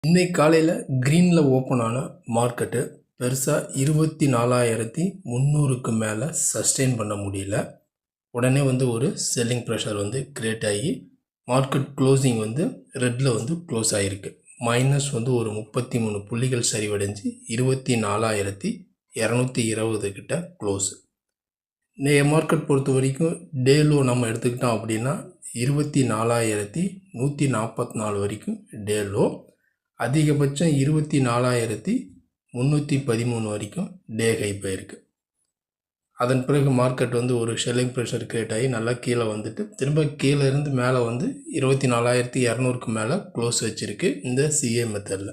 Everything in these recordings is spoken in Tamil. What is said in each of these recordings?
இன்னைக்கு காலையில் க்ரீனில் ஓப்பன் ஆன மார்க்கெட்டு பெருசாக 24,300க்கு மேலே சஸ்டெயின் பண்ண முடியல. உடனே ஒரு செல்லிங் ப்ரெஷர் கிரியேட் ஆகி மார்க்கெட் க்ளோசிங் ரெட்டில் க்ளோஸ் ஆகிருக்கு. மைனஸ் ஒரு 33 புள்ளிகள் சரிவடைஞ்சு 24,220 கிட்ட க்ளோஸு. மார்க்கெட் பொறுத்த வரைக்கும் டேலோ நம்ம எடுத்துக்கிட்டோம் அப்படின்னா 24,144 வரைக்கும் டேலோ, அதிகபட்சம் 24,313 வரைக்கும் டே ஹை போயிருக்கு. அதன் பிறகு மார்க்கெட் ஒரு ஷெல்லிங் ப்ரெஷர் கிரியேட் ஆகி நல்லா கீழே திரும்ப கீழே இருந்து மேலே 24,200க்கு மேலே க்ளோஸ் வச்சுருக்கு இந்த சிஏ மெத்தடில்.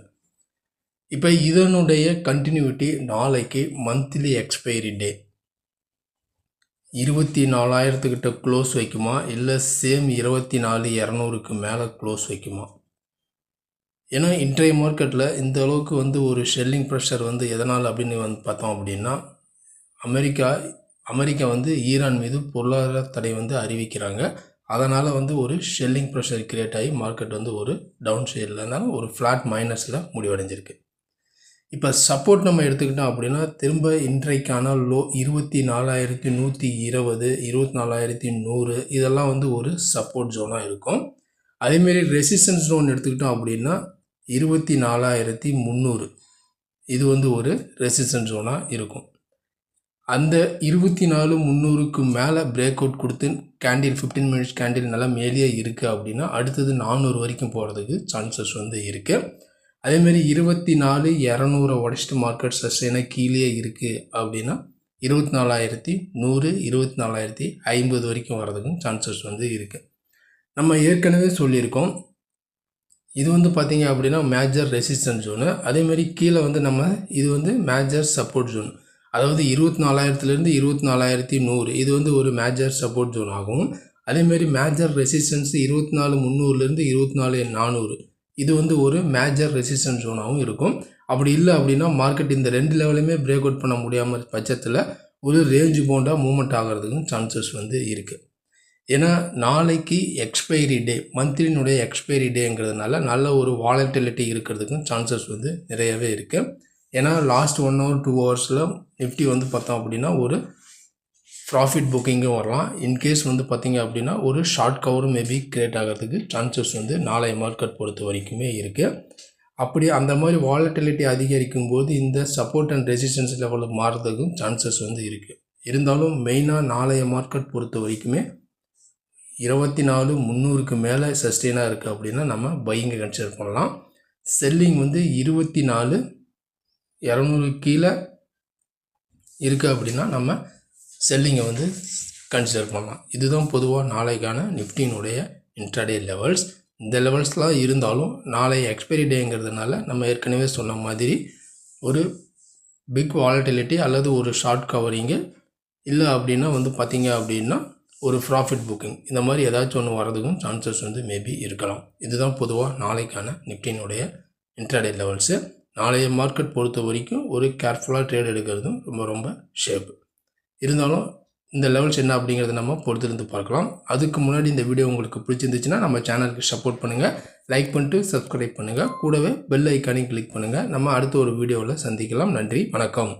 இப்போ இதனுடைய கண்டினியூட்டி நாளைக்கு மந்த்லி எக்ஸ்பைரி டே 24,000கிட்ட க்ளோஸ் வைக்குமா, இல்லை சேம் 24,200க்கு மேலே க்ளோஸ் வைக்குமா? ஏன்னா இன்றைய மார்க்கெட்டில் இந்த அளவுக்கு ஒரு ஷெல்லிங் ப்ரெஷர் எதனால் அப்படின்னு பார்த்தோம் அப்படின்னா, அமெரிக்கா ஈரான் மீது பொருளாதார தடை அறிவிக்கிறாங்க. அதனால் ஒரு ஷெல்லிங் ப்ரெஷர் கிரியேட் ஆகி மார்க்கெட் ஒரு டவுன் சைடில் இருந்தாலும் ஒரு ஃப்ளாட் மைனஸில் முடிவடைஞ்சிருக்கு. இப்போ சப்போர்ட் நம்ம எடுத்துக்கிட்டோம் அப்படின்னா திரும்ப இன்றைக்கான லோ 24,120, 24,100 இதெல்லாம் ஒரு சப்போர்ட் ஜோனாக இருக்கும். அதேமாரி ரெசிஸ்டன்ஸ் ஜோன் எடுத்துக்கிட்டோம் அப்படின்னா 24,300 இது ஒரு ரெசிஸ்டன்ஸ் ஜோனாக இருக்கும். அந்த 24,300க்கு மேலே பிரேக் அவுட் கொடுத்து கேண்டில் 15 மினிட்ஸ் கேண்டில் நல்லா மேலேயே இருக்குது அப்படின்னா அடுத்தது 400 வரைக்கும் போகிறதுக்கு சான்சஸ் இருக்குது. அதேமாரி 24,200 உடச்சிட்டு மார்க்கெட் சஸ்டெயினாக கீழே இருக்குது அப்படின்னா 24,100, 24,050 வரைக்கும் வர்றதுக்கும் சான்சஸ் இருக்குது. நம்ம ஏற்கனவே சொல்லியிருக்கோம், இது பார்த்தீங்க அப்படின்னா மேஜர் ரெசிஸ்டன்ஸ் ஜோனு. அதேமாதிரி கீழே நம்ம இது மேஜர் சப்போர்ட் ஜோன். அதாவது 24,000லேருந்து 24,100 இது ஒரு மேஜர் சப்போர்ட் ஜோன் ஆகும். அதேமாரி மேஜர் ரெசிஸ்டன்ஸ் 24,300லேருந்து 24,400 இது ஒரு மேஜர் ரெசிஸ்டன்ஸ் ஜோனாகவும் இருக்கும். அப்படி இல்லை அப்படின்னா மார்க்கெட் இந்த ரெண்டு லெவலையுமே பிரேக் அவுட் பண்ண முடியாமல் பட்சத்தில் ஒரு ரேஞ்ச் பவுண்டாக மூவ்மெண்ட் ஆகிறதுக்கும் சான்சஸ் இருக்குது. ஏன்னா நாளைக்கு எக்ஸ்பைரி டே, மந்த்லினுடைய எக்ஸ்பைரி டேங்கிறதுனால நல்ல ஒரு வாலட்டிலிட்டி இருக்கிறதுக்கும் சான்சஸ் நிறையவே இருக்குது. ஏன்னா லாஸ்ட் 1 hour 2 ஹவர்ஸில் நிஃப்டி பார்த்தோம் அப்படின்னா ஒரு ப்ராஃபிட் புக்கிங்கும் வரலாம். இன்கேஸ் பார்த்தீங்க அப்படின்னா ஒரு ஷார்ட் கவரும் மேபி கிரியேட் ஆகிறதுக்கு சான்சஸ் நாளைய மார்க்கெட் பொறுத்த வரைக்குமே இருக்குது. அப்படி அந்த மாதிரி வாலட்டிலிட்டி அதிகரிக்கும் போது இந்த சப்போர்ட் அண்ட் ரெசிஸ்டன்ஸ் லெவலுக்கு மாறுறதுக்கும் சான்சஸ் இருக்குது. இருந்தாலும் மெயினாக நாளைய மார்க்கெட் பொறுத்த வரைக்குமே 24,300க்கு மேலே சஸ்டெயினாக இருக்குது அப்படின்னா நம்ம பையிங்கை கன்சிடர் பண்ணலாம். செல்லிங் 24,200 கீழே இருக்குது அப்படின்னா நம்ம செல்லிங்கை கன்சிடர் பண்ணலாம். இதுதான் பொதுவாக நாளைக்கான நிஃப்டியினுடைய இன்ட்ராடே லெவல்ஸ். இந்த லெவல்ஸ்லாம் இருந்தாலும் நாளைய எக்ஸ்பைரி டேங்கிறதுனால நம்ம ஏற்கனவே சொன்ன மாதிரி ஒரு பிக் வாலட்டிலிட்டி அல்லது ஒரு ஷார்ட் கவரிங்கு இல்லை அப்படின்னா பார்த்தீங்க அப்படின்னா ஒரு ப்ராஃபிட் புக்கிங் இந்த மாதிரி ஏதாச்சும் ஒன்று வரதுக்கும் சான்சஸ் மேபி இருக்கலாம். இதுதான் பொதுவாக நாளைக்கான நிஃப்டியினுடைய இன்ட்ராடே லெவல்ஸு. நாளைய மார்க்கெட் பொறுத்த வரைக்கும் ஒரு கேர்ஃபுல்லாக ட்ரேட் எடுக்கிறதும் ரொம்ப ஷேப். இருந்தாலும் இந்த லெவல்ஸ் என்ன அப்படிங்கிறத நம்ம பொறுத்திருந்து பார்க்கலாம். அதுக்கு முன்னாடி இந்த வீடியோ உங்களுக்கு பிடிச்சிருந்துச்சுன்னா நம்ம சேனலுக்கு சப்போர்ட் பண்ணுங்கள், லைக் பண்ணிட்டு சப்ஸ்கிரைப் பண்ணுங்கள், கூடவே பெல் ஐக்கானையும் கிளிக் பண்ணுங்கள். நம்ம அடுத்த ஒரு வீடியோவில் சந்திக்கலாம். நன்றி, வணக்கம்.